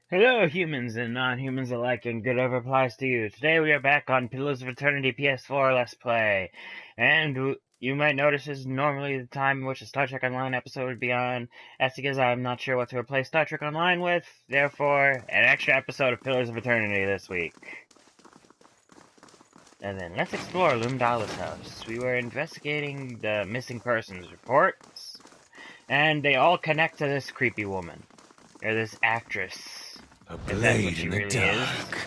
Hello, humans and non-humans alike, and good ever applies to you. Today we are back on Pillars of Eternity PS4 Let's Play, and you might notice this is normally the time in which a Star Trek Online episode would be on. That's because I'm not sure what to replace Star Trek Online with, therefore, an extra episode of Pillars of Eternity this week. And then let's explore Lumdala's house. We were investigating the missing persons reports, and they all connect to this creepy woman, or this actress. A If that's what blade she in the really is. dark.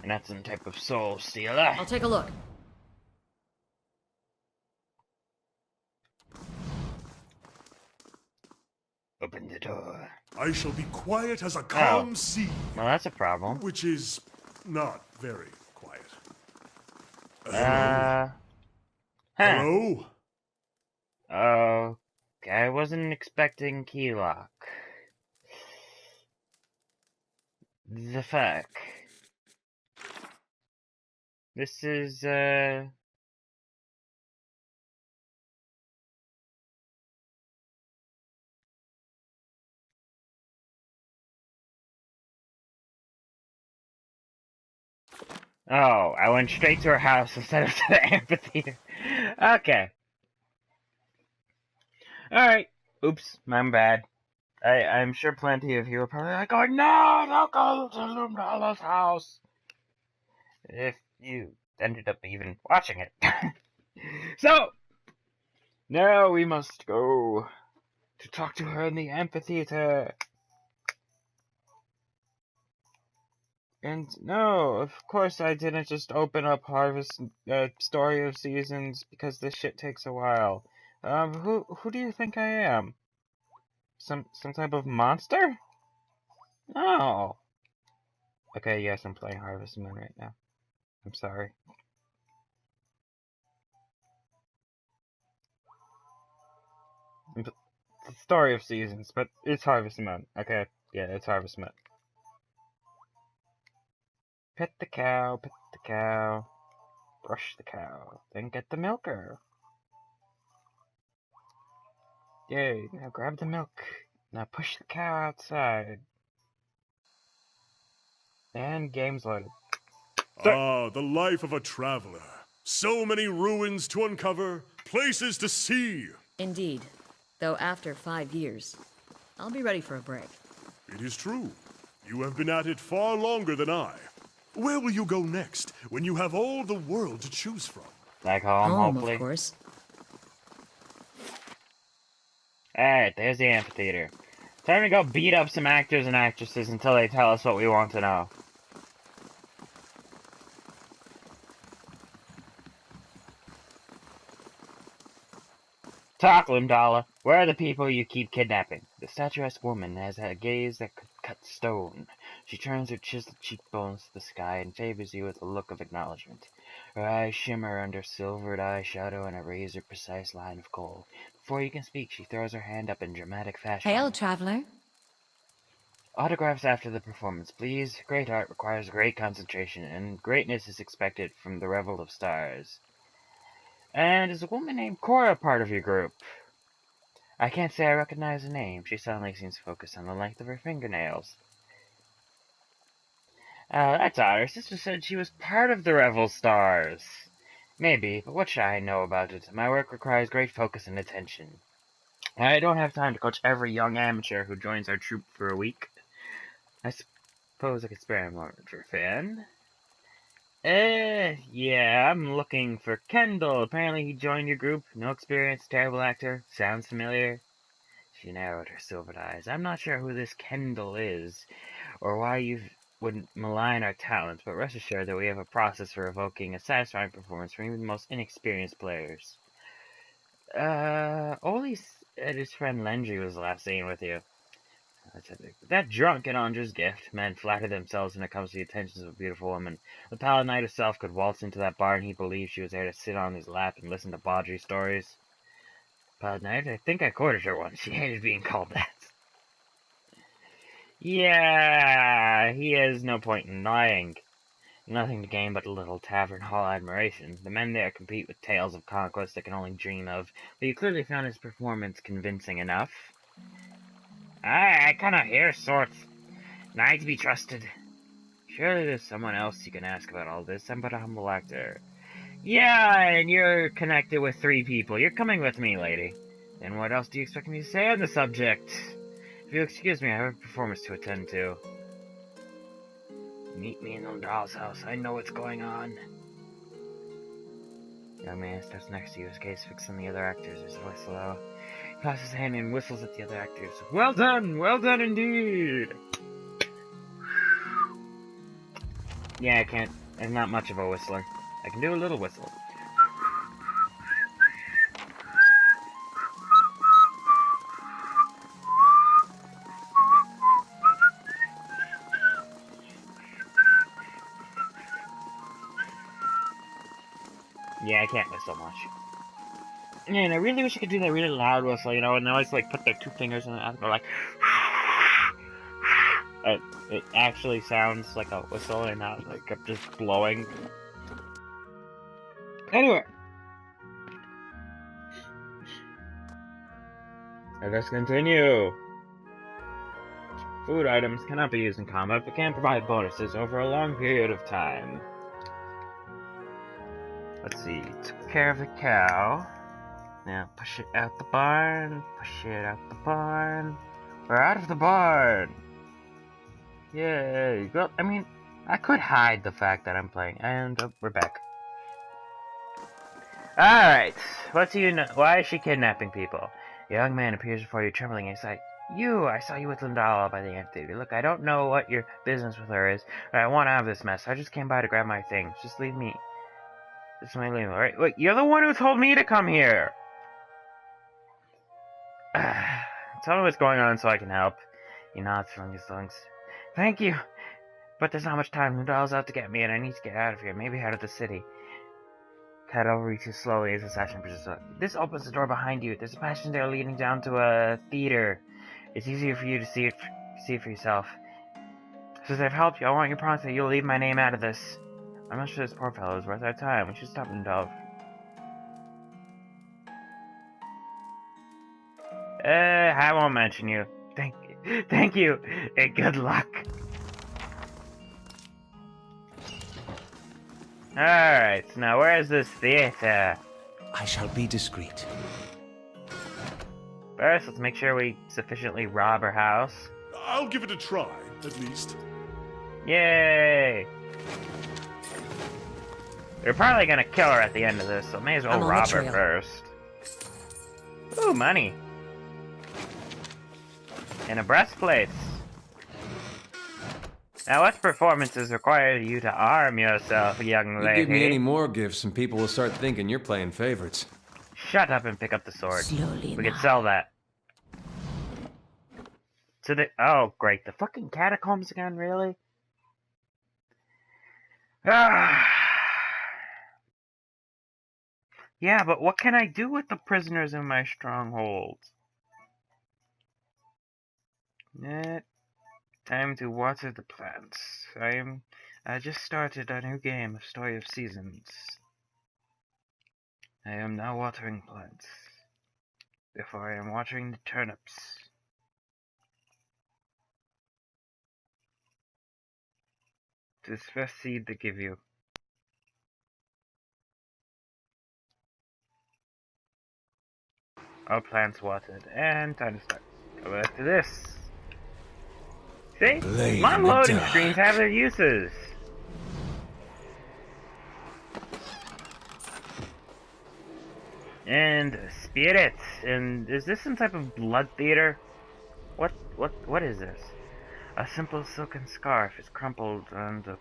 And that's some type of soul stealer. I'll take a look. Open the door. I shall be quiet as a calm sea, Well, that's a problem. which is not very quiet. Huh. Hello? Okay, I wasn't expecting key lock. The fuck? This is, Oh, I went straight to her house instead of to the amphitheater. Okay. Alright. Oops, my bad. I'm sure plenty of you are probably like, oh no, don't go to Lumdala's house. If you ended up even watching it. So, now we must go to talk to her in the amphitheater. And no, of course I didn't just open up Harvest Story of Seasons because this shit takes a while. Who do you think I am? Some type of monster? No. Okay, yes, I'm playing Harvest Moon right now. I'm sorry. The Story of Seasons, but it's Harvest Moon. Okay, yeah, it's Harvest Moon. Pet the cow, brush the cow, then get the milker. Yay, now grab the milk. Now push the cow outside. And game's loaded. Ah, the life of a traveler. So many ruins to uncover, places to see. Indeed. Though after 5 years, I'll be ready for a break. It is true. You have been at it far longer than I. Where will you go next, when you have all the world to choose from? Back home, hopefully. Of course. Alright, there's the amphitheater. Time to go beat up some actors and actresses until they tell us what we want to know. Talk, Lumdala. Where are the people you keep kidnapping? The statuesque woman has a gaze that could cut stone. She turns her chiseled cheekbones to the sky and favors you with a look of acknowledgement. Her eyes shimmer under silvered eyeshadow and a razor-precise line of kohl. Before you can speak, she throws her hand up in dramatic fashion. Hail, traveler. Autographs after the performance, please. Great art requires great concentration, and greatness is expected from the Revel of Stars. And is a woman named Cora part of your group? I can't say I recognize the name. She suddenly seems focused on the length of her fingernails. That's odd. Her sister said she was part of the Revel Stars. Maybe, but what should I know about it? My work requires great focus and attention. I don't have time to coach every young amateur who joins our troupe for a week. I suppose I could spare a moment for Finn. Yeah, I'm looking for Kendall. Apparently he joined your group. No experience, terrible actor. Sounds familiar. She narrowed her silvered eyes. I'm not sure who this Kendall is, or why you would malign our talents, but rest assured that we have a process for evoking a satisfying performance from even the most inexperienced players. Oli said his friend Lendry was last seen with you. That drunk and Andra's gift. Men flatter themselves when it comes to the attentions of a beautiful woman. The Pallid Knight herself could waltz into that bar and he'd believe she was there to sit on his lap and listen to bawdry stories. Pallid Knight? I think I courted her once. She hated being called that. Yeah, he has no point in lying. Nothing to gain but a little tavern hall admiration. The men there compete with tales of conquest they can only dream of, but you clearly found his performance convincing enough. I cannot hear sorts. Not to be trusted. Surely there's someone else you can ask about all this. I'm but a humble actor. Yeah, and you're connected with 3 people. You're coming with me, lady. Then what else do you expect me to say on the subject? If you'll excuse me, I have a performance to attend to. Meet me in the doll's house. I know what's going on. Young man steps next to you, his gaze fixed on the other actors, his voice low. He passes his hand and whistles at the other actors. Well done indeed! Yeah, I can't. I'm not much of a whistler. I can do a little whistle. Yeah, I can't whistle much. Yeah, and I really wish I could do that really loud whistle, you know, and they always, like, put their 2 fingers in it and go like... it actually sounds like a whistle and not like I'm just blowing. Anyway. Let us continue. Food items cannot be used in combat, but can provide bonuses over a long period of time. Let's see. Took care of the cow. Now push it out the barn. Push it out the barn. We're out of the barn. Yay. Well, I mean, I could hide the fact that I'm playing. And we're back. Alright. What do you know? Why is she kidnapping people? A young man appears before you, trembling inside. I saw you with Lindala by the amphitheater. Look, I don't know what your business with her is, but I want out of this mess. I just came by to grab my things. Just leave me. Just leave me, alright? Wait, you're the one who told me to come here! Tell me what's going on so I can help. He nods, filling his lungs. Thank you! But there's not much time. Lindala's out to get me, and I need to get out of here. Maybe out of the city. Kado reaches slowly as the session pushes up. This opens the door behind you. There's a passage there leading down to a theater. It's easier for you to see it for yourself. Since I've helped you, I want your promise that you'll leave my name out of this. I'm not sure this poor fellow is worth our time. We should stop him, Dove. I won't mention you. Thank you, and good luck. Alright, so now where is this theater? I shall be discreet. First, let's make sure we sufficiently rob her house. I'll give it a try, at least. Yay! We're probably gonna kill her at the end of this, so may as well rob her first. Ooh, money. And a breastplate. Now, what performances require you to arm yourself, young lady? You give me any more gifts and people will start thinking you're playing favorites. Shut up and pick up the sword. Slowly We now. could sell that. To the... Oh, great. The fucking catacombs again, really? Ah. Yeah, but what can I do with the prisoners in my stronghold? Time to water the plants. I just started a new game of Story of Seasons. I am now watering plants. Before I am watering the turnips. This first seed they give you. All plants watered, and time to start. Go back to this. See? Blade Long in the loading dark. screens have their uses. And spirits. And is this some type of blood theater? What is this? A simple silken scarf is crumpled on the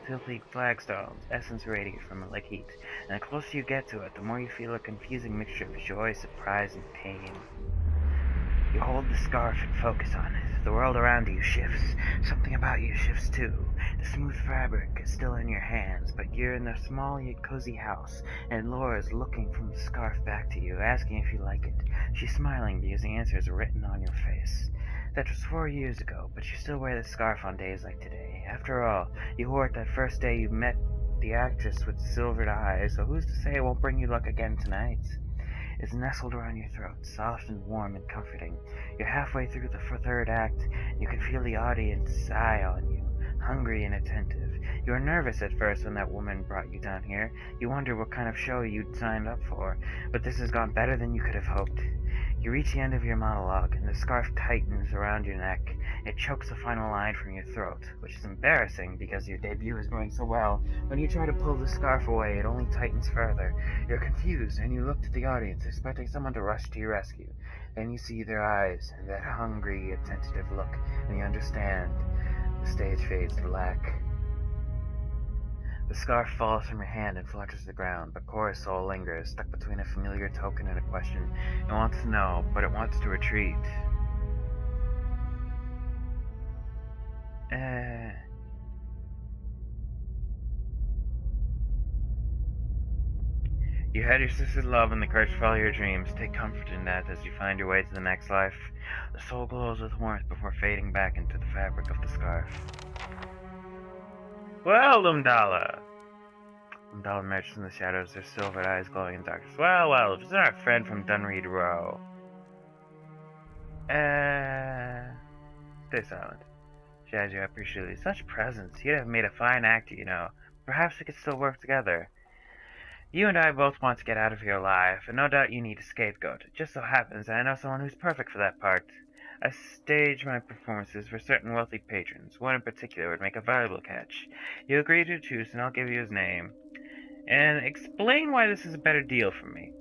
filthy flagstones, essence radiates from it like heat. And the closer you get to it, the more you feel a confusing mixture of joy, surprise, and pain. You hold the scarf and focus on it. The world around you shifts. Something about you shifts too. The smooth fabric is still in your hands, but you're in a small yet cozy house, and Laura is looking from the scarf back to you, asking if you like it. She's smiling because the answer is written on your face. That was 4 years ago, but you still wear the scarf on days like today. After all, you wore it that first day you met the actress with silvered eyes, so who's to say it won't bring you luck again tonight? is nestled around your throat, soft and warm and comforting. You're halfway through the third act, and you can feel the audience eye on you, hungry and attentive. You were nervous at first when that woman brought you down here. You wondered what kind of show you'd signed up for, but this has gone better than you could have hoped. You reach the end of your monologue, and the scarf tightens around your neck. It chokes the final line from your throat, which is embarrassing because your debut is going so well. When you try to pull the scarf away, it only tightens further. You're confused, and you look to the audience, expecting someone to rush to your rescue. Then you see their eyes, and that hungry, attentive look, and you understand. The stage fades to black. The scarf falls from your hand and flutters to the ground, but Cora's soul lingers, stuck between a familiar token and a question. It wants to know, but it wants to retreat. You had your sister's love and the courage to follow your dreams. Take comfort in that as you find your way to the next life. The soul glows with warmth before fading back into the fabric of the scarf. Well, Umdala! Umdala emerged from the shadows, their silvered eyes glowing in darkness. Well, if it's our friend from Dunreed Row. Stay silent. She eyes you appreciatively. Such presence. You'd have made a fine actor, you know. Perhaps we could still work together. You and I both want to get out of here alive, and no doubt you need a scapegoat. It just so happens that I know someone who's perfect for that part. I stage my performances for certain wealthy patrons. One in particular would make a valuable catch. You agree to choose, and I'll give you his name. And explain why this is a better deal for me.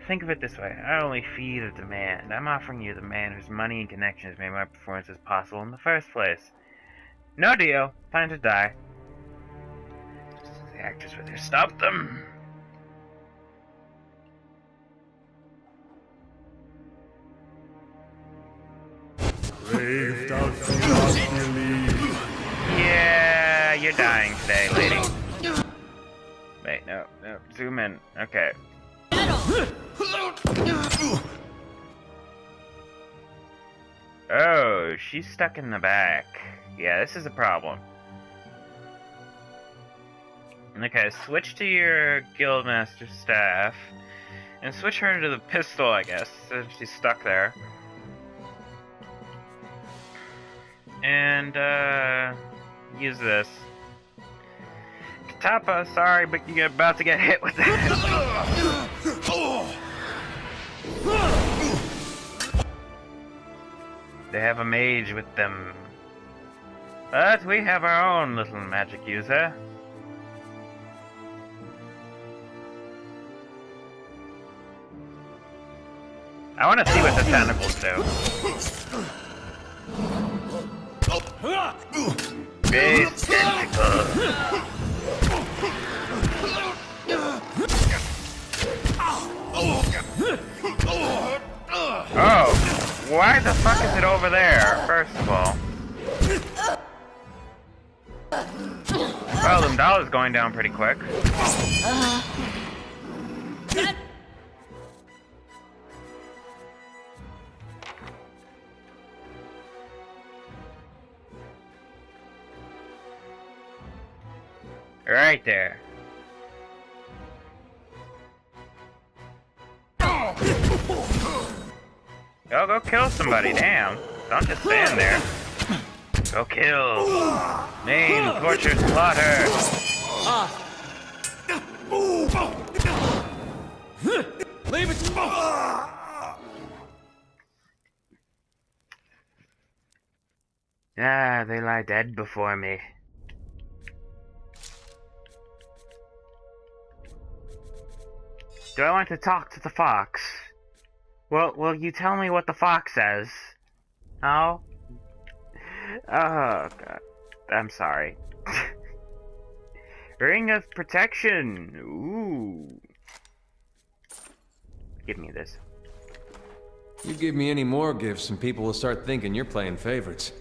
Think of it this way. I only feed a demand. I'm offering you the man whose money and connections made my performances possible in the first place. No deal. Time to die. The actors with her. Stop them! Brave thou not believe. Yeah, you're dying today, lady. Wait, no, zoom in. Okay. Oh, she's stuck in the back. Yeah, this is a problem. Okay, switch to your guildmaster's staff. And switch her to the pistol, I guess, since she's stuck there. And, use this. Katapa, sorry, but you're about to get hit with that. They have a mage with them. But we have our own little magic user. I want to see what the tentacles do. Base tentacle. Oh, why the fuck is it over there, first of all? Well, Umdala's going down pretty quick. Right there. Go kill somebody, damn. Don't just stand there. Go kill. Maim, torture, slaughter. Leave it. Ah, they lie dead before me. Do I want to talk to the fox? Well, will you tell me what the fox says? Oh? Oh, God. I'm sorry. Ring of protection! Ooh. Give me this. You give me any more gifts and people will start thinking you're playing favorites.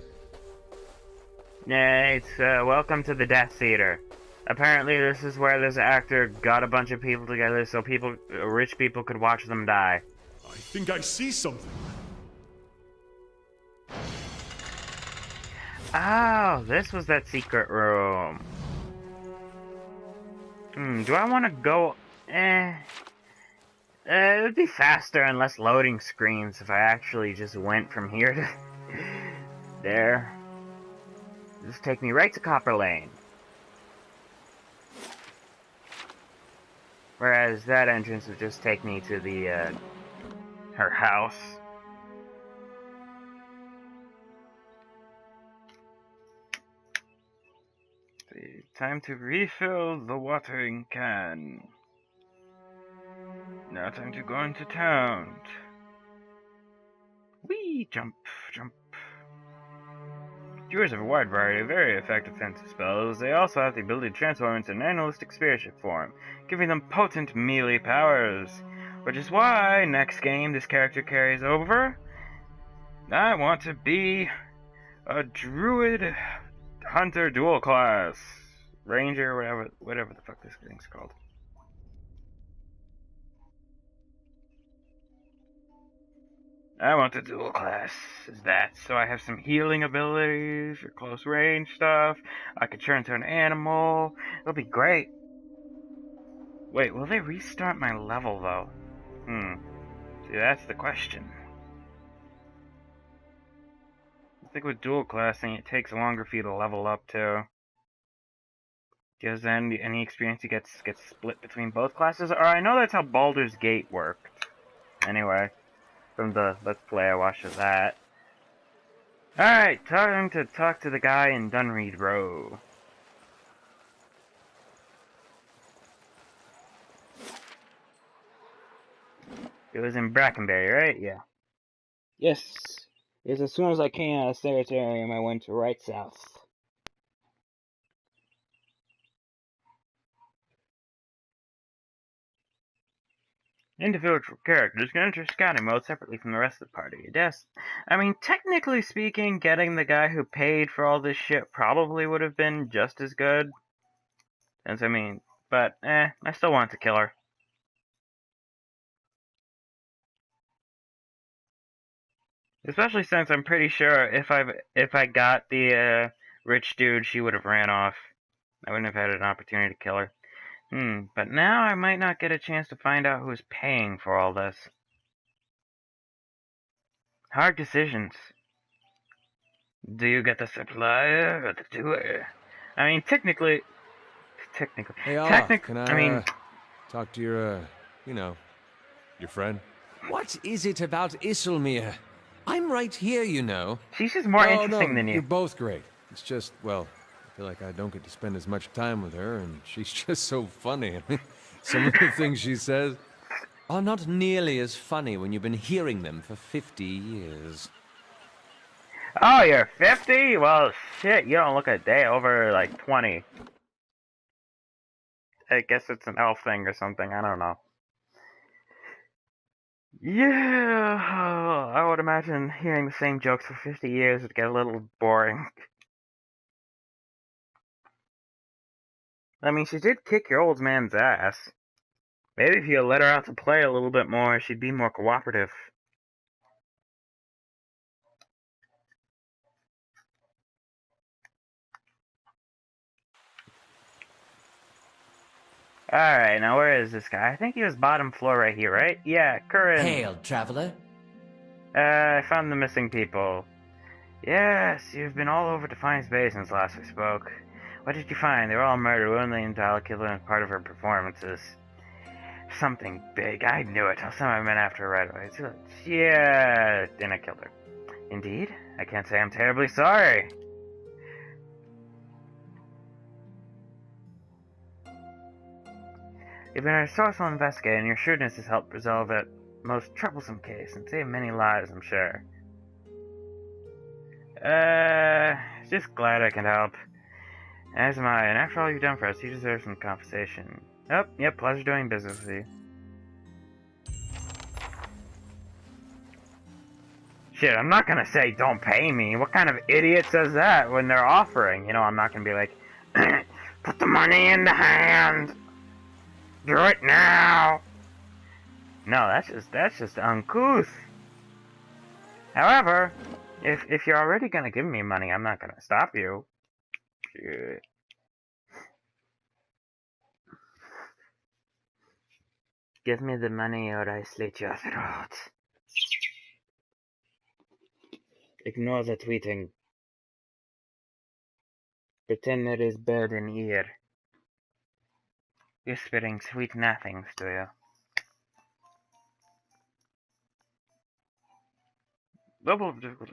Nah, it's, welcome to the Death Theater. Apparently this is where this actor got a bunch of people together so rich people could watch them die. I think I see something. Oh, this was that secret room. Do I want to go? It would be faster and less loading screens if I actually just went from here to there. Just take me right to Copper Lane. Whereas that entrance would just take me to the, her house. Time to refill the watering can. Now time to go into town. Whee! Jump, jump. Viewers have a wide variety of very effective defensive spells. They also have the ability to transform into an animalistic spirit form, giving them potent melee powers. Which is why, next game, this character carries over. I want to be a druid hunter dual class. Ranger, whatever the fuck this thing's called. I want the dual class as that, so I have some healing abilities or close range stuff. I could turn into an animal. It'll be great. Wait, will they restart my level though? See, that's the question. I think with dual classing, it takes longer for you to level up too. Because then any experience you gets split between both classes. Or I know that's how Baldur's Gate worked. Anyway, from the Let's Play I watched of that. Alright, time to talk to the guy in Dunreed Row. It was in Brackenberry, right? Yeah. Yes. It's as soon as I came out of Sanitarium, I went right south. Individual characters can enter scouting mode separately from the rest of the party. Yes. I mean, technically speaking, getting the guy who paid for all this shit probably would have been just as good. But, I still want to kill her. Especially since I'm pretty sure if I got the, rich dude, she would have ran off. I wouldn't have had an opportunity to kill her. But now I might not get a chance to find out who's paying for all this. Hard decisions. Do you get the supplier or the doer? I mean, technically... Hey, can I, talk to your, your friend? What is it about Isilmir? I'm right here, you know. She's just more interesting than you. You're both great. It's just, well, I feel like I don't get to spend as much time with her, and she's just so funny. I mean, some of the things she says Are not nearly as funny when you've been hearing them for 50 years. Oh, you're 50? Well, shit, you don't look a day over, like, 20. I guess it's an elf thing or something, I don't know. Yeah, I would imagine hearing the same jokes for 50 years would get a little boring. I mean, she did kick your old man's ass. Maybe if you let her out to play a little bit more, she'd be more cooperative. Alright, now where is this guy? I think he was bottom floor right here, right? Yeah, Curran. Hail, traveler. I found the missing people. Yes, you've been all over Defiance Bay since last we spoke. What did you find? They were all murdered. One of the entire killer and part of her performances. Something big. I knew it. I'll send my men after her right away. Yeah, and I killed her. Indeed? I can't say I'm terribly sorry. You've been a resourceful investigator, and your shrewdness has helped resolve that most troublesome case and save many lives, I'm sure. Just glad I can help. As am I, and after all you've done for us, you deserve some compensation. Oh, yep, pleasure doing business with you. Shit, I'm not gonna say don't pay me. What kind of idiot says that when they're offering? You know, I'm not gonna be like, put the money in the hand! Do it now! No, that's just uncouth. However, if you're already gonna give me money, I'm not gonna stop you. Shit. Give me the money or I slit your throat. Ignore the tweeting. Pretend there is bird in ear. Whispering sweet nothings to you.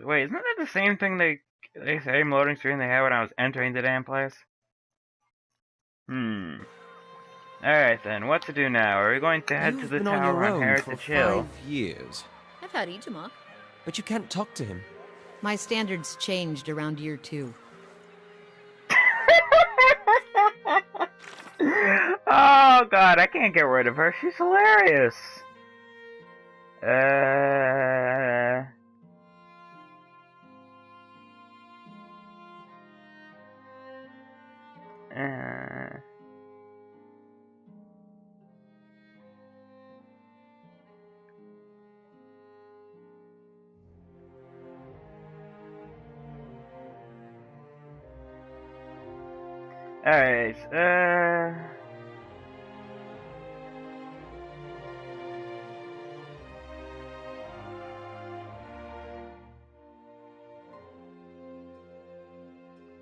Wait, isn't that the same thing the same loading screen they had when I was entering the damn place? Alright then, what to do now? Are we going to head to the You've been on tower your on own for Heritage Hill? 5 years. I've had Ichimak. But you can't talk to him. My standards changed around year 2. Oh god, I can't get rid of her. She's hilarious. Alright,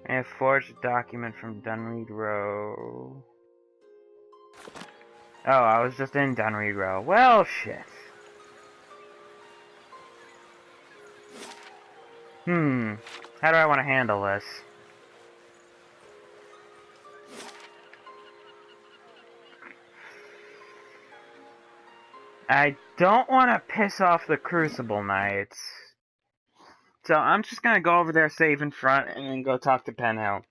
I have forged a document from Dunreed Row. Oh, I was just in Dunreed Row. Well, shit. How do I want to handle this? I don't want to piss off the Crucible Knights. So I'm just gonna go over there, save in front, and then go talk to Penhill.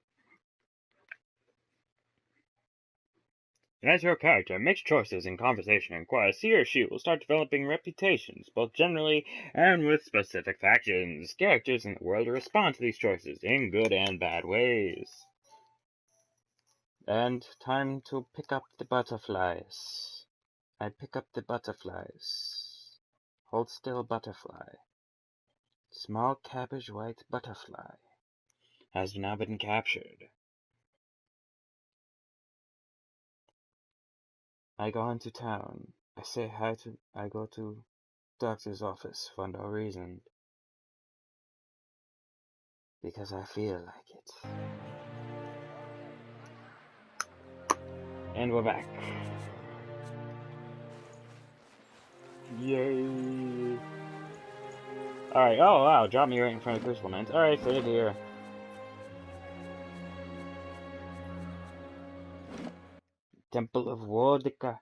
As your character makes choices in conversation and quests, he or she will start developing reputations, both generally and with specific factions. Characters in the world will respond to these choices in good and bad ways. And time to pick up the butterflies. I pick up the butterflies. Hold still, butterfly. Small cabbage white butterfly has now been captured. I go into town. I say hi to. I go to doctor's office for no reason. Because I feel like it. And we're back. Yay! Alright, oh wow, drop me right in front of Crucible Knights. Alright, save here. Temple of Wodika.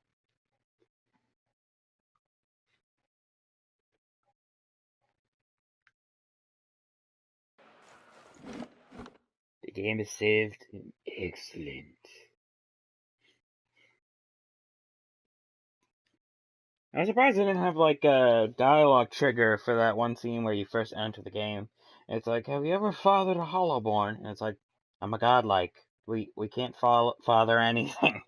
The game is saved. Excellent. I'm surprised they didn't have like a dialogue trigger for that one scene where you first enter the game. It's like, have you ever fathered a Hollowborn? And it's like, oh my god, like, we can't father anything.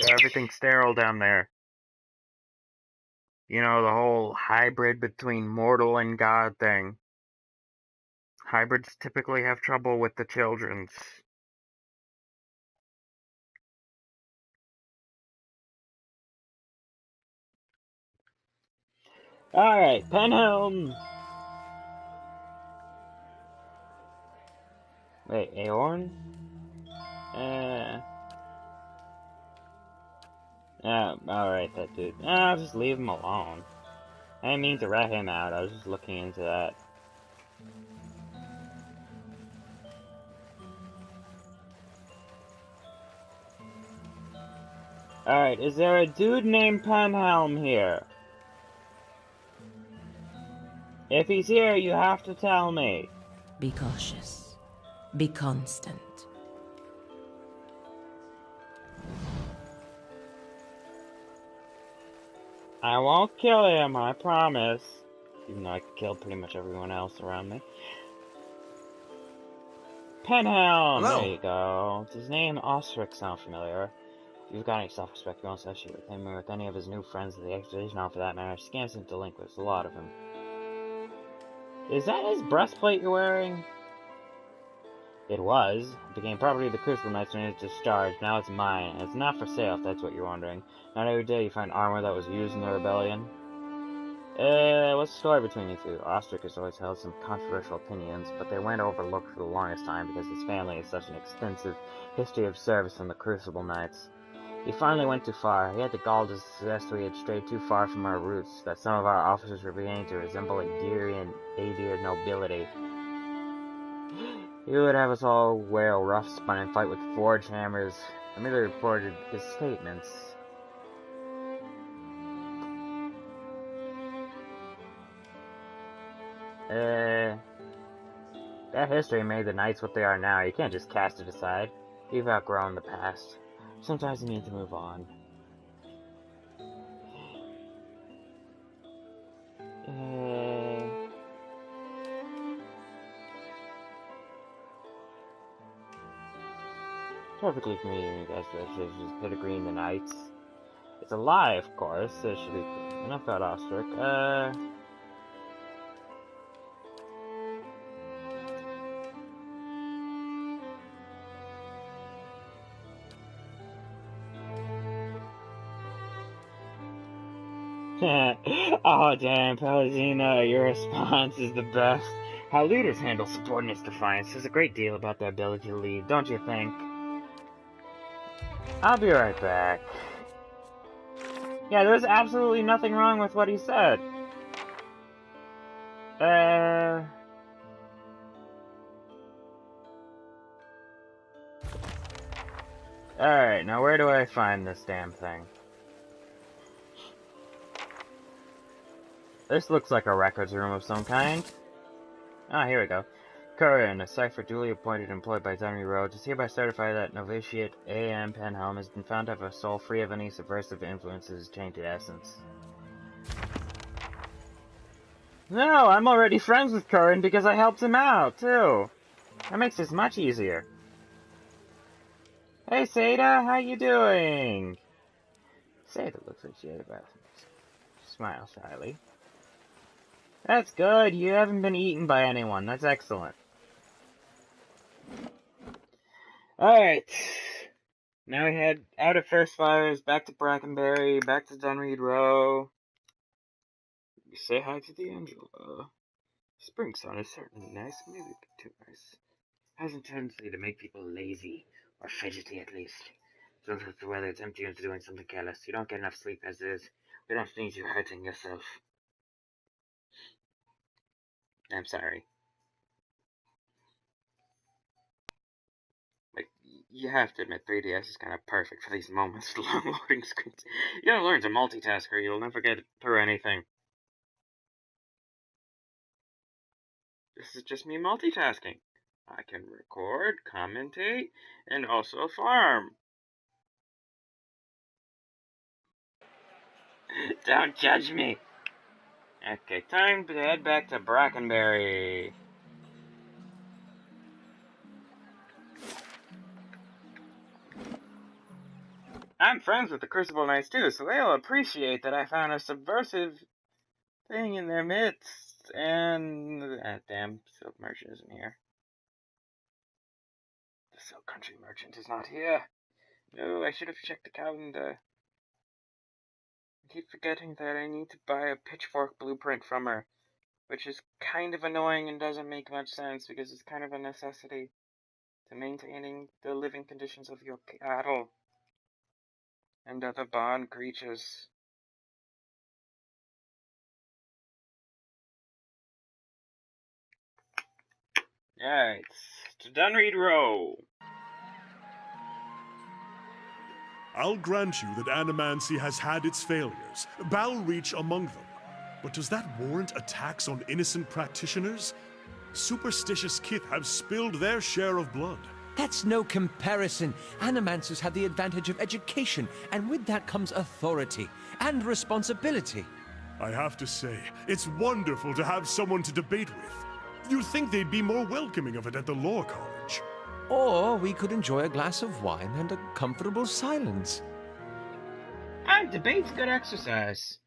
Everything's sterile down there. You know, the whole hybrid between mortal and god thing. Hybrids typically have trouble with the children's. Alright, Penhelm! Wait, Aorn? Alright, that dude. I'll just leave him alone. I didn't mean to rat him out, I was just looking into that. Alright, is there a dude named Penhelm here? If he's here, you have to tell me. Be cautious. Be constant. I won't kill him, I promise. Even though I killed pretty much everyone else around me. Penhelm! Hello. There you go. Does his name Osric sound familiar? If you've got any self-respect, you won't associate with him or with any of his new friends at the expedition, or for that matter. Scams and delinquents, a lot of them. Is that his breastplate you're wearing? It was. It became property of the Crucible Knights when it was discharged. Now it's mine, and it's not for sale, if that's what you're wondering. Not every day you find armor that was used in the rebellion. What's the story between you two? Ostrich has always held some controversial opinions, but they went overlooked for the longest time because his family has such an extensive history of service in the Crucible Knights. He finally went too far. He had the gall to suggest we had strayed too far from our roots, that some of our officers were beginning to resemble Egerian Adir nobility. He would have us all wear a rough spine and fight with forge hammers. I merely reported his statements. That history made the Knights what they are now. You can't just cast it aside. You've outgrown the past. Sometimes you need to move on. Perfectly convenient as his pedigree in the Knights. It's a lie, of course. There should be enough about Ostrich. Oh damn, Palutena, your response is the best. How leaders handle subordinates' defiance says a great deal about their ability to lead, don't you think? I'll be right back. Yeah, there's absolutely nothing wrong with what he said. Alright, now where do I find this damn thing? This looks like a records room of some kind. Ah, here we go. Curran, a cipher duly appointed and employed by Dunry Road, does hereby certify that novitiate A.M. Penhelm has been found to have a soul free of any subversive influences, tainted essence. No, I'm already friends with Curran because I helped him out, too. That makes this much easier. Hey, Seda, how you doing? Seda looks like she had a bathroom. Smile shyly. That's good. You haven't been eaten by anyone. That's excellent. Alright. Now we head out of First Fires, back to Brackenberry, back to Dunreed Row. Say hi to the Angela. Spring sun is certainly nice, maybe a bit too nice. Has a tendency to make people lazy, or fidgety at least. Sometimes the weather tempts you into doing something careless. You don't get enough sleep as is. We don't need you hurting yourself. I'm sorry. Like, you have to admit, 3DS is kind of perfect for these moments with long loading screens. You gotta learn to multitask or you'll never get through anything. This is just me multitasking. I can record, commentate, and also farm. Don't judge me. Okay, time to head back to Brackenberry. I'm friends with the Crucible Knights too, so they'll appreciate that I found a subversive thing in their midst. And damn, Silk Merchant isn't here. The Silk Country Merchant is not here. No, I should have checked the calendar. I keep forgetting that I need to buy a pitchfork blueprint from her, which is kind of annoying and doesn't make much sense because it's kind of a necessity to maintaining the living conditions of your cattle and other bond creatures. Alright, to Dunreed Row. I'll grant you that animancy has had its failures, Balreach among them. But does that warrant attacks on innocent practitioners? Superstitious kith have spilled their share of blood. That's no comparison. Animancers have the advantage of education, and with that comes authority and responsibility. I have to say, it's wonderful to have someone to debate with. You'd think they'd be more welcoming of it at the Law College. Or we could enjoy a glass of wine and a comfortable silence. And debate's good exercise.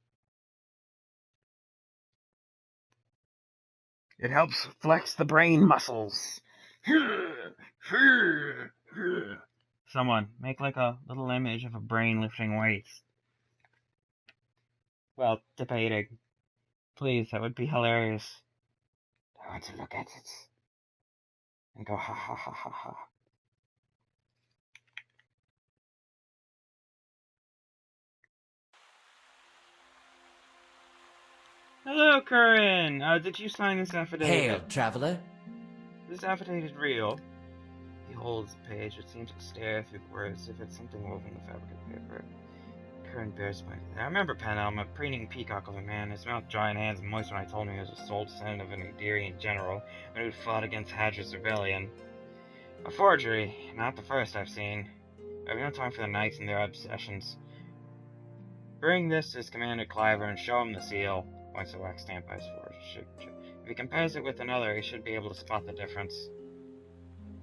It helps flex the brain muscles. Someone, make like a little image of a brain lifting weights. Well, debating. Please, that would be hilarious. I want to look at it. And go ha ha ha ha ha. Hello, Curran! Did you sign this affidavit? Hail, traveler. This affidavit is real. He holds the page, it seems to stare through the words as if it's something woven in the fabric of the paper. Curran bears my... I remember Penelm, a preening peacock of a man, his mouth dry and hands moist when I told him he was a sole descendant of an Udirian general when he fought against Hadra's rebellion. A forgery, not the first I've seen. I have no time for the knights and their obsessions. Bring this to his commander Cliver and show him the seal. Points the wax stamp by his forge. If he compares it with another, he should be able to spot the difference.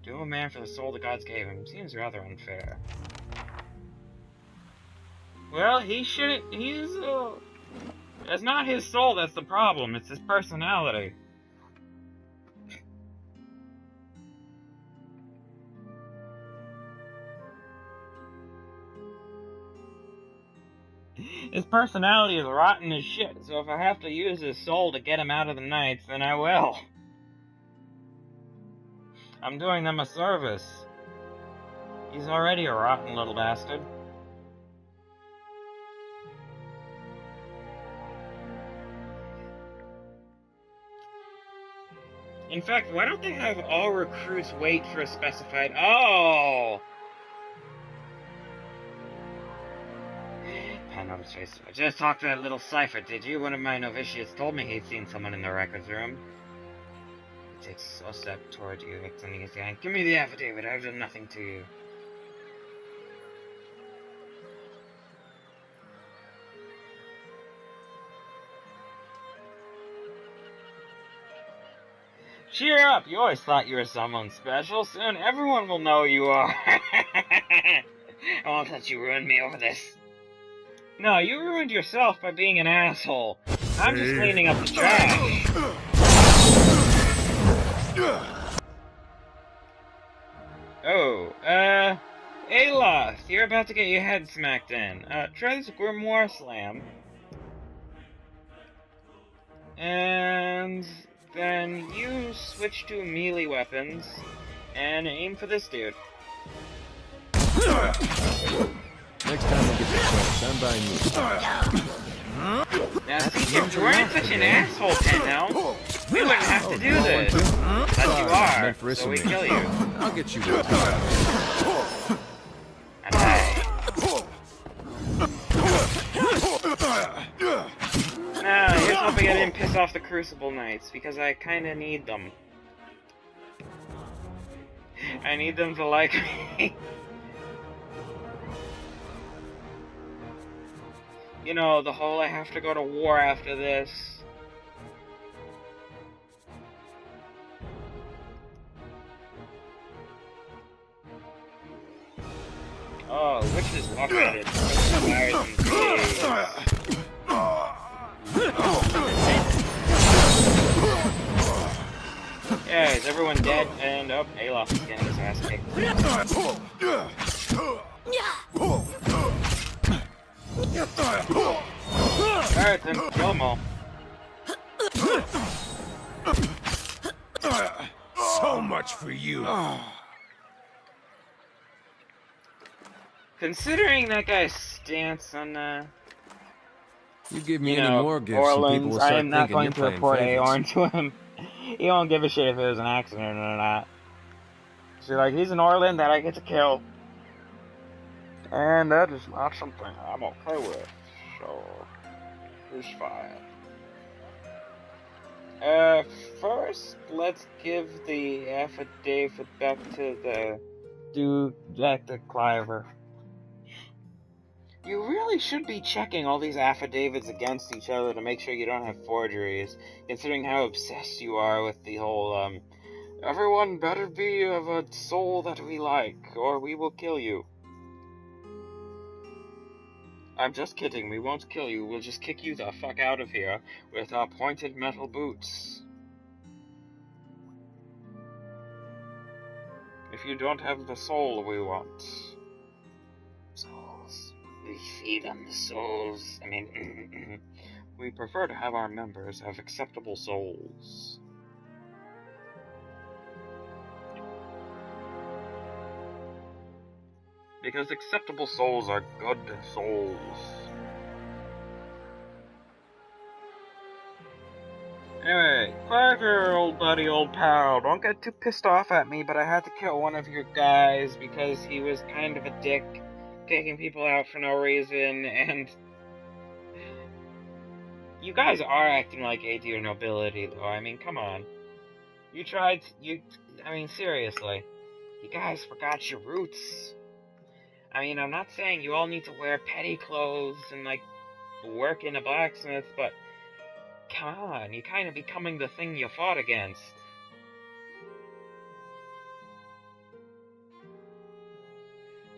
To a man for the soul the gods gave him seems rather unfair. Well, he shouldn't. It's not his soul that's the problem, it's his personality. His personality is rotten as shit, so if I have to use his soul to get him out of the Knights, then I will. I'm doing them a service. He's already a rotten little bastard. In fact, why don't they have all recruits wait for a specified... Oh! Penelm's face. I just talked to that little cipher, did you? One of my novitiates told me he'd seen someone in the records room. He takes a step toward you, extending his hand. Give me the affidavit, I've done nothing to you. Cheer up! You always thought you were someone special. Soon everyone will know you are. I won't let you ruin me over this. No, you ruined yourself by being an asshole. I'm just cleaning up the trash. Oh, Aloth, you're about to get your head smacked in. Try this Grimoire Slam. And then you switch to melee weapons and aim for this dude. Next time we get the chance, I'm buying you. Now see, if you weren't such an asshole, Penelm, we wouldn't have to do this. But you are, so we kill you. I'll get you. And I... Now, here's hoping I didn't piss off the Crucible Knights, because I kinda need them. I need them to like me. You know, the whole I have to go to war after this. Oh, witches walk at it. Yeah, is everyone dead? And oh, Aloth is getting his ass kicked. Alright then, kill them all. So much for you. Considering that guy's stance on, You give me you any know, more gifts, and people Orleans, will I start am not thinking going you're to playing report favorites. Aorn to him. He won't give a shit if it was an accident or not. So like, he's an Orland that I get to kill. And that is not something I'm okay with. So, it's fine. First, let's give the affidavit back to the dude, back to Cliver. You really should be checking all these affidavits against each other to make sure you don't have forgeries, considering how obsessed you are with the whole, everyone better be of a soul that we like, or we will kill you. I'm just kidding, we won't kill you, we'll just kick you the fuck out of here with our pointed metal boots. you don't have the soul we want. Souls. We feed on the souls. I mean, we prefer to have our members have acceptable souls. Because acceptable souls are good souls. Anyway, Cliver, old buddy, old pal, don't get too pissed off at me, but I had to kill one of your guys because he was kind of a dick, taking people out for no reason, and you guys are acting like A-tier nobility, though. I mean, come on. I mean, seriously. You guys forgot your roots. I mean, I'm not saying you all need to wear petty clothes and, like, work in a blacksmith, but come on, you're kind of becoming the thing you fought against.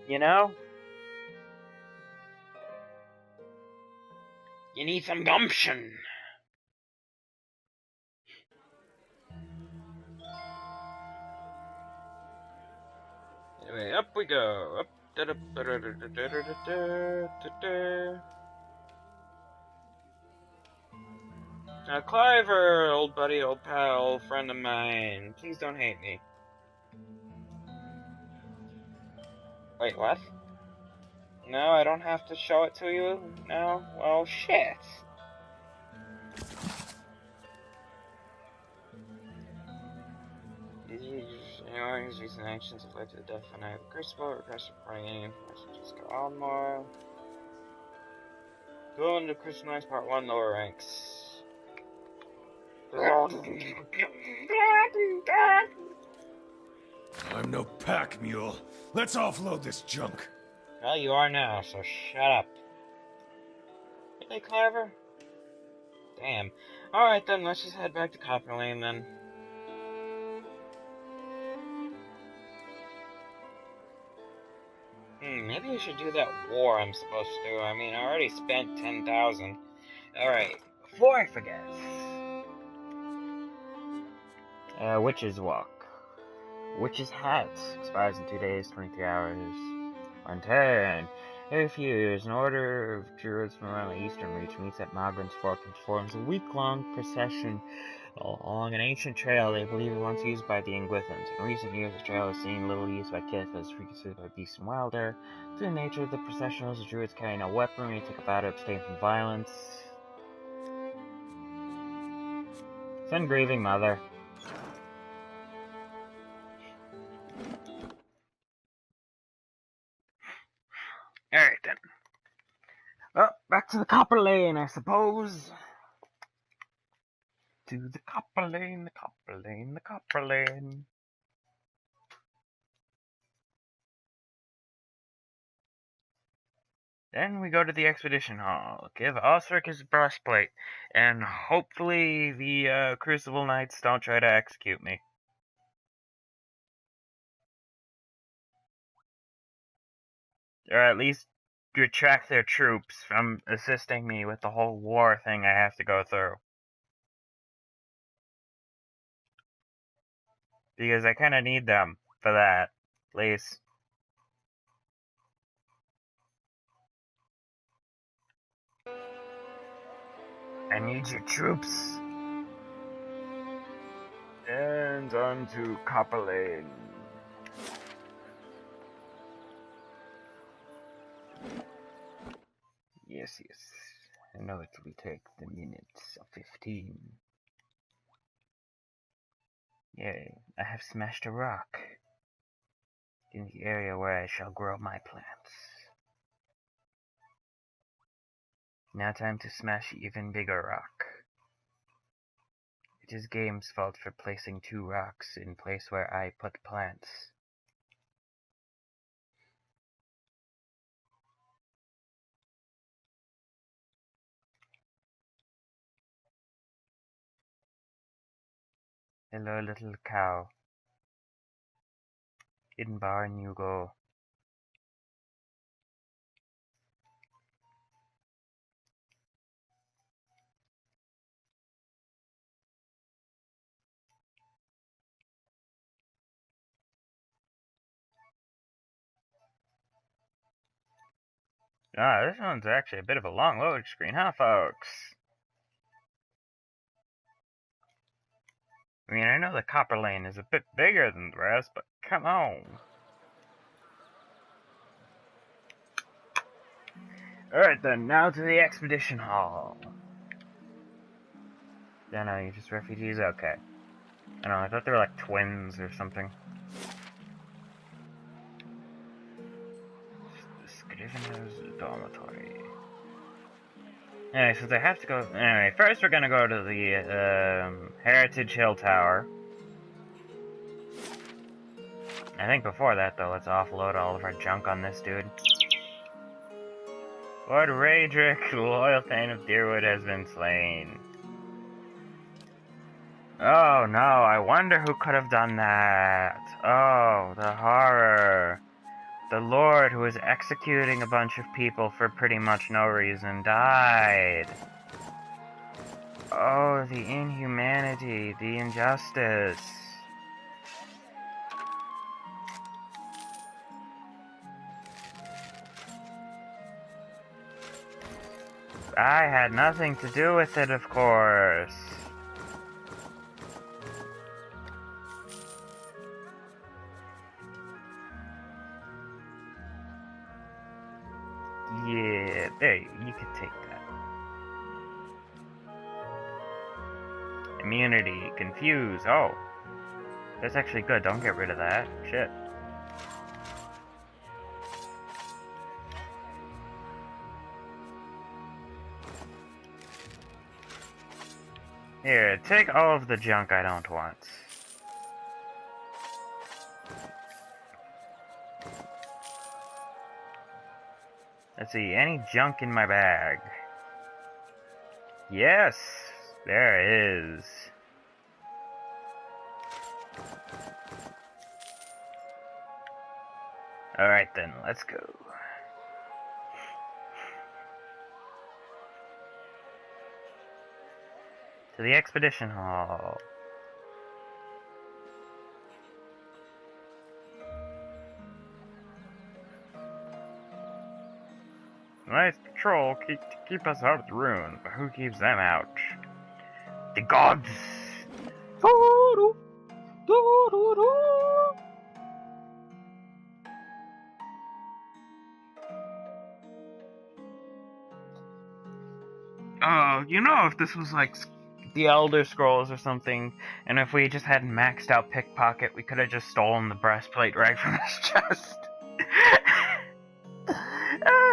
You know? You need some gumption. Anyway, up we go. Up. Now, Cliver, old buddy, old pal, friend of mine, please don't hate me. Wait, what? No, I don't have to show it to you? No? Well, shit. These recent actions have led to the death of Knight of the Crucible. Request for any information. Just go on more. Go into Crystallized Part 1, lower ranks. I'm no pack mule. Let's offload this junk. Well, you are now, so shut up. Really, Cliver? Damn. Alright then, let's just head back to Copper Lane then. Maybe I should do that war I'm supposed to. I mean, I already spent 10,000. Alright, before I forget. Witch's Walk. Witch's Hat. Expires in 2 days, 23 hours. On turn. Every few years, an order of druids from around the Eastern Reach meets at Magrin's Fork and performs a week-long procession along an ancient trail they believe was once used by the Ingwithans. In recent years, the trail has seen little use by Kith as frequented by beasts and wilder. Due to the nature of the processionals, the druids carry no weaponry, take a vow to abstain from violence. Send grieving mother. Alright then. Well, back to the Copper Lane, I suppose. To the Copper Lane, the Copper Lane, the Copper Lane. Then we go to the Expedition Hall, give Osric his breastplate, and hopefully the Crucible Knights don't try to execute me. Or at least retract their troops from assisting me with the whole war thing I have to go through. Because I kinda need them for that, please. I need your troops. And on to Copper Lane. Yes. I know it will take the minutes of 15. Yay, I have smashed a rock in the area where I shall grow my plants. Now time to smash even bigger rock. It is game's fault for placing 2 rocks in place where I put plants. Hello, little cow. In barn you go. Ah, this one's actually a bit of a long load screen, huh, folks? I mean, I know the copper lane is a bit bigger than the rest, but come on. Alright then, now to the expedition hall. Yeah, no, you're just refugees? Okay. I don't know, I thought they were like twins or something. Scrivener's dormitory. Anyway, so they have to go... Anyway, first we're gonna go to the, Heritage Hill Tower. I think before that, though, let's offload all of our junk on this dude. Lord Raedric, loyal Thane of Deerwood, has been slain. Oh no, I wonder who could have done that. Oh, the horror. The Lord, who was executing a bunch of people for pretty much no reason, died. Oh, the inhumanity, the injustice. I had nothing to do with it, of course. Yeah, there, you could take that. Immunity, confuse, oh. That's actually good, don't get rid of that. Shit. Here, take all of the junk I don't want. Let's see, any junk in my bag? Yes, there is. Alright then, let's go. To the expedition hall. Nice patrol, keep us out of the ruins, but who keeps them out? The gods! Oh, you know, if this was like the Elder Scrolls or something, and if we just hadn't maxed out pickpocket, we could have just stolen the breastplate right from his chest.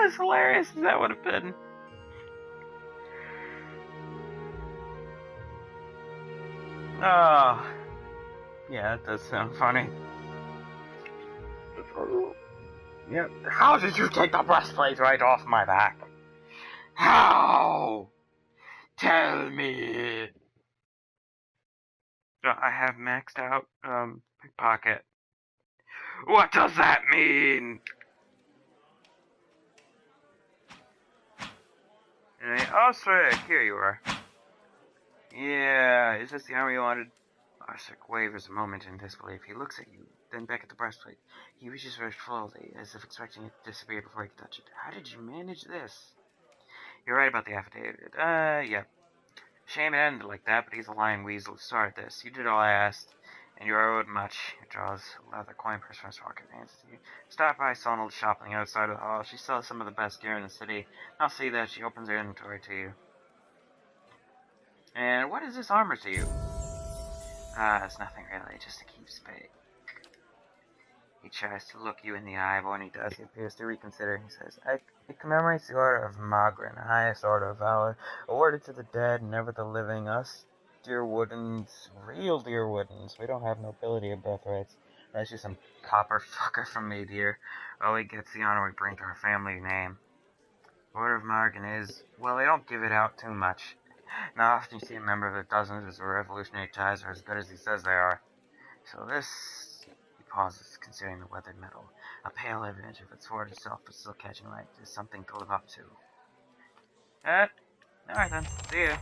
As hilarious as that would have been. Oh, yeah, that does sound funny. Yep. How did you take the breastplate right off my back? How? Tell me. I have maxed out, pickpocket. What does that mean? Osric, here you are. Yeah, is this the armor you wanted? Osric wavers a moment in disbelief. He looks at you, then back at the breastplate. He reaches for it slowly, as if expecting it to disappear before he can touch it. How did you manage this? You're right about the affidavit. Yeah. Shame it ended like that, but he's a lying weasel who started this. You did all I asked, and you are owed much. He draws a leather coin purse from his pocket and hands it to you. Stop by Sonald shopping outside of the hall. She sells some of the best gear in the city. I'll see that she opens her inventory to you. And what is this armor to you? It's nothing really, just to keep space. He tries to look you in the eye, but when he does, he appears to reconsider. He says, It commemorates the Order of Magrin, the highest order of valor, awarded to the dead, never the living. Us Deerwoodens, real Deerwoodens, we don't have nobility or birthrights. That's just some copper fucker from me, dear. Oh, he gets the honor we bring to our family name. Order of Magrin is, well, they don't give it out too much. Not often you see a member of the dozens whose revolutionary ties are as good as he says they are. So this... He pauses, considering the weathered metal. A pale evidence of its sword itself, but still catching light, is something to live up to. Alright then. See ya.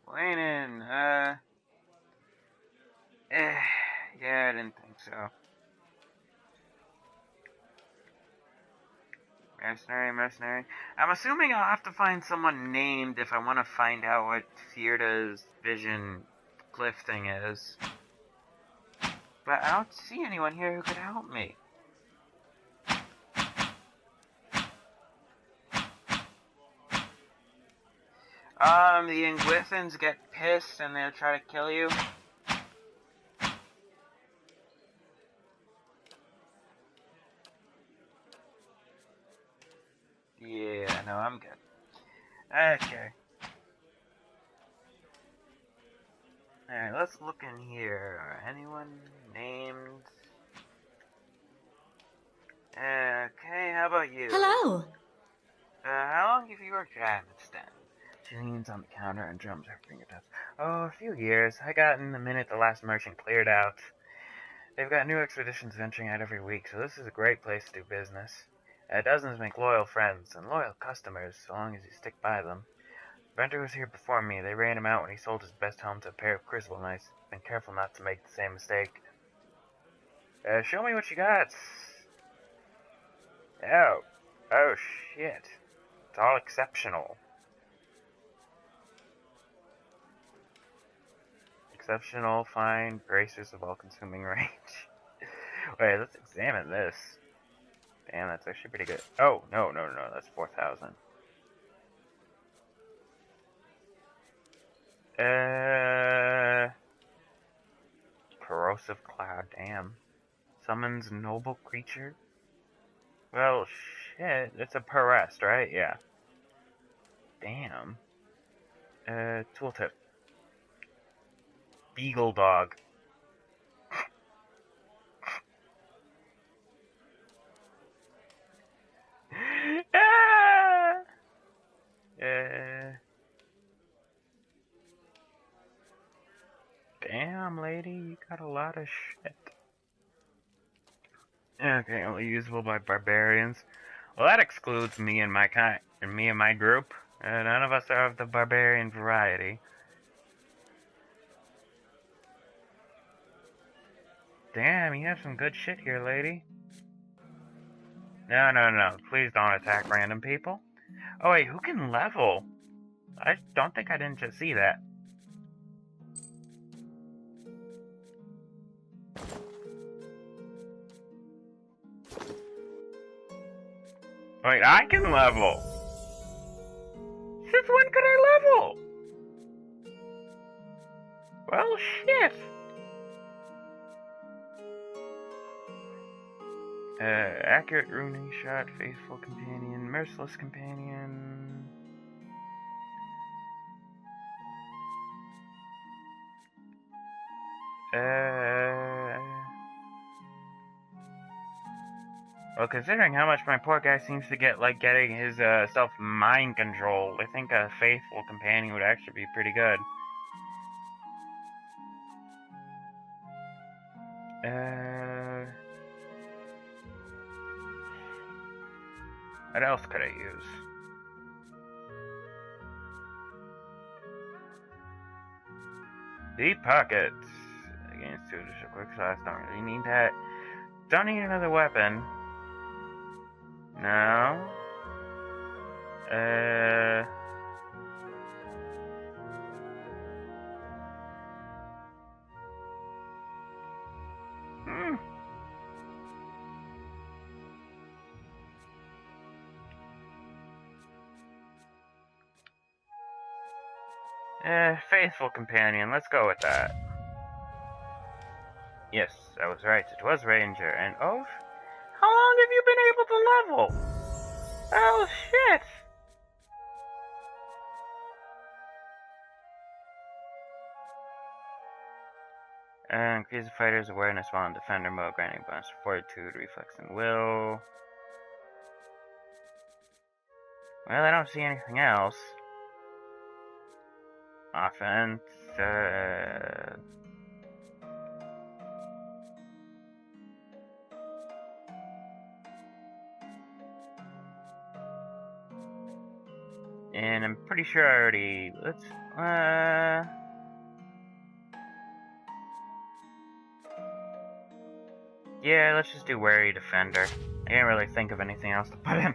Waynin, Yeah, I didn't think so. Mercenary. I'm assuming I'll have to find someone named if I want to find out what Fierda's vision cliff thing is. But I don't see anyone here who could help me. The Ingwithans get pissed and they'll try to kill you. Yeah, no, I'm good. Okay. Alright, let's look in here. Anyone named? Okay, how about you? Hello. How long have you worked at Amistad? She leans on the counter and drums her fingertips. Oh, a few years. I got in the minute the last merchant cleared out. They've got new expeditions venturing out every week, so this is a great place to do business. Dozens make loyal friends and loyal customers, so long as you stick by them. Venter was here before me. They ran him out when he sold his best home to a pair of crucible knights. Been careful not to make the same mistake. Show me what you got. Oh shit. It's all exceptional. Exceptional, fine, bracers of all-consuming range. Wait, let's examine this. Damn, that's actually pretty good. Oh, no, that's 4,000. Corrosive cloud, damn. Summons noble creature? Well, shit, it's a Perest, right? Yeah. Damn. Tooltip. Beagle dog. Ah! Damn, lady, you got a lot of shit. Okay, only usable by barbarians. Well, that excludes me and my kind, and me and my group. None of us are of the barbarian variety. Damn, you have some good shit here, lady. No. Please don't attack random people. Oh, wait, who can level? I don't think I didn't just see that. Wait, I can level! Since when could I level? Well, shit! Accurate ruining shot, faithful companion, merciless companion. Well, considering how much my poor guy seems to get, like, getting his, self mind controlled, I think a faithful companion would actually be pretty good. What else could I use? Deep pockets. Against two additional quick shots. Don't really need that. Don't need another weapon. No. Faithful companion, let's go with that. Yes, I was right, it was Ranger, and oh, how long have you been able to level? Oh, shit! Increase the fighter's awareness while in defender mode, granting bonus fortitude, reflex, and will. Well, I don't see anything else. Offense, and I'm pretty sure I already, Yeah, let's just do wary defender. I can't really think of anything else to put in.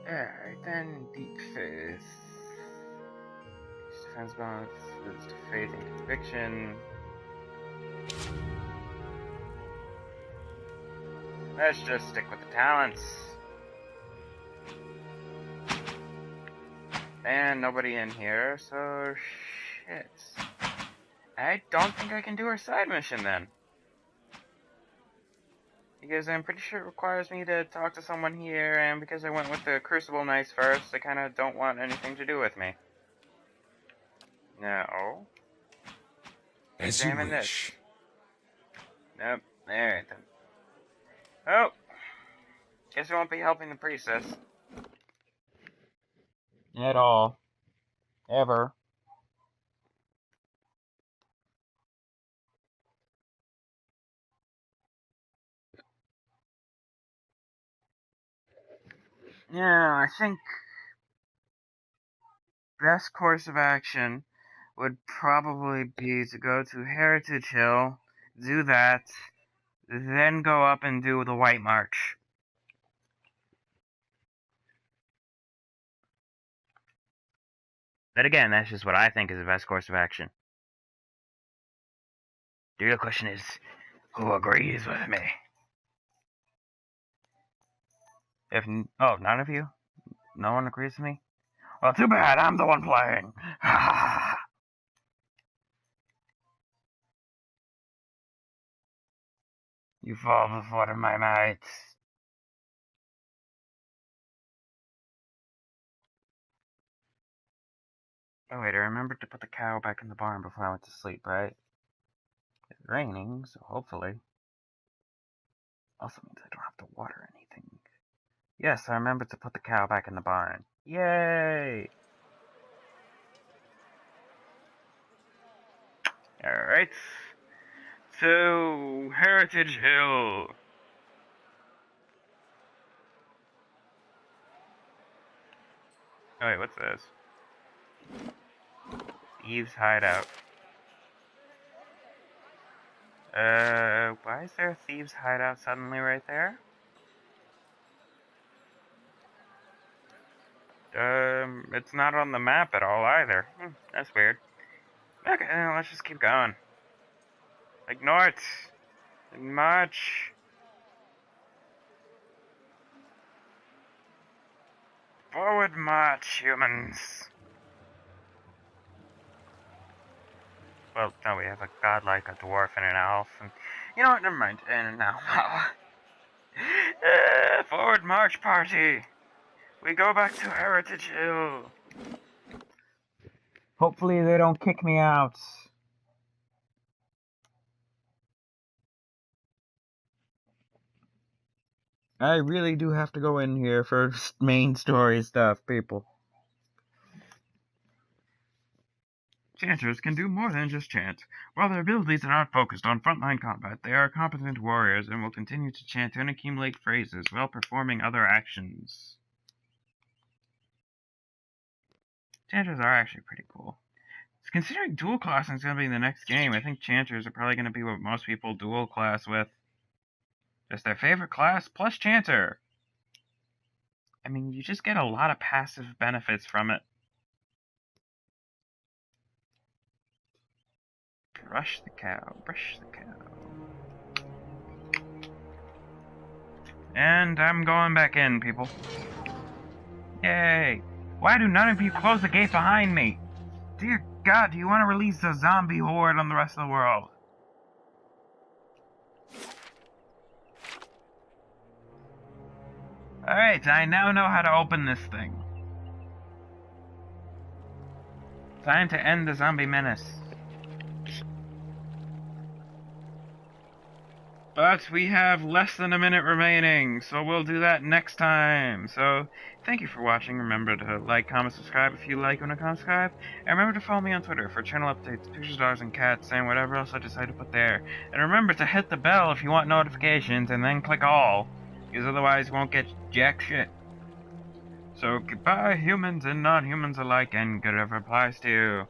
Alright, then deep faith. Defense bonus is to faith and conviction. Let's just stick with the talents. And nobody in here, so shit. I don't think I can do her side mission then. Because I'm pretty sure it requires me to talk to someone here, and because I went with the Crucible Knights first, they kinda don't want anything to do with me. No. As you Examine wish. this. Nope. Alright then. Oh. Guess I won't be helping the priestess. At all. Ever. Yeah, I think best course of action would probably be to go to Heritage Hill, do that, then go up and do the White March. But again, that's just what I think is the best course of action. The real question is, who agrees with me? Oh, none of you? No one agrees with me? Well, too bad, I'm the one playing. You fall before my might. Oh wait, I remembered to put the cow back in the barn before I went to sleep, right? It's raining, so hopefully. Also means I don't have to water anything. Yes, I remembered to put the cow back in the barn. Yay! Alright. So, Heritage Hill. Oh wait, what's this? Eve's hideout. Why is there a thieves' hideout suddenly right there? It's not on the map at all either. That's weird. Okay, let's just keep going. Ignore it. March. Forward march, humans. Well, no, we have a godlike, a dwarf, and an elf. And, you know what? Never mind. And now, forward march party. We go back to Heritage Hill. Hopefully they don't kick me out. I really do have to go in here for main story stuff, people. Chanters can do more than just chant. While their abilities are not focused on frontline combat, they are competent warriors and will continue to chant and accumulate phrases while performing other actions. Chanters are actually pretty cool. Considering dual classing is going to be the next game, I think Chanters are probably going to be what most people dual class with. Just their favorite class plus Chanter. I mean, you just get a lot of passive benefits from it. Brush the cow, brush the cow. And I'm going back in, people. Yay! Why do none of you close the gate behind me? Dear God, do you want to release a zombie horde on the rest of the world? Alright, I now know how to open this thing. Time to end the zombie menace. But we have less than a minute remaining, so we'll do that next time. So, thank you for watching. Remember to like, comment, subscribe if you like and want to subscribe. And remember to follow me on Twitter for channel updates, pictures, dogs, and cats, and whatever else I decide to put there. And remember to hit the bell if you want notifications, and then click all, because otherwise you won't get jack shit. So goodbye, humans and non-humans alike, and good ever applies to you.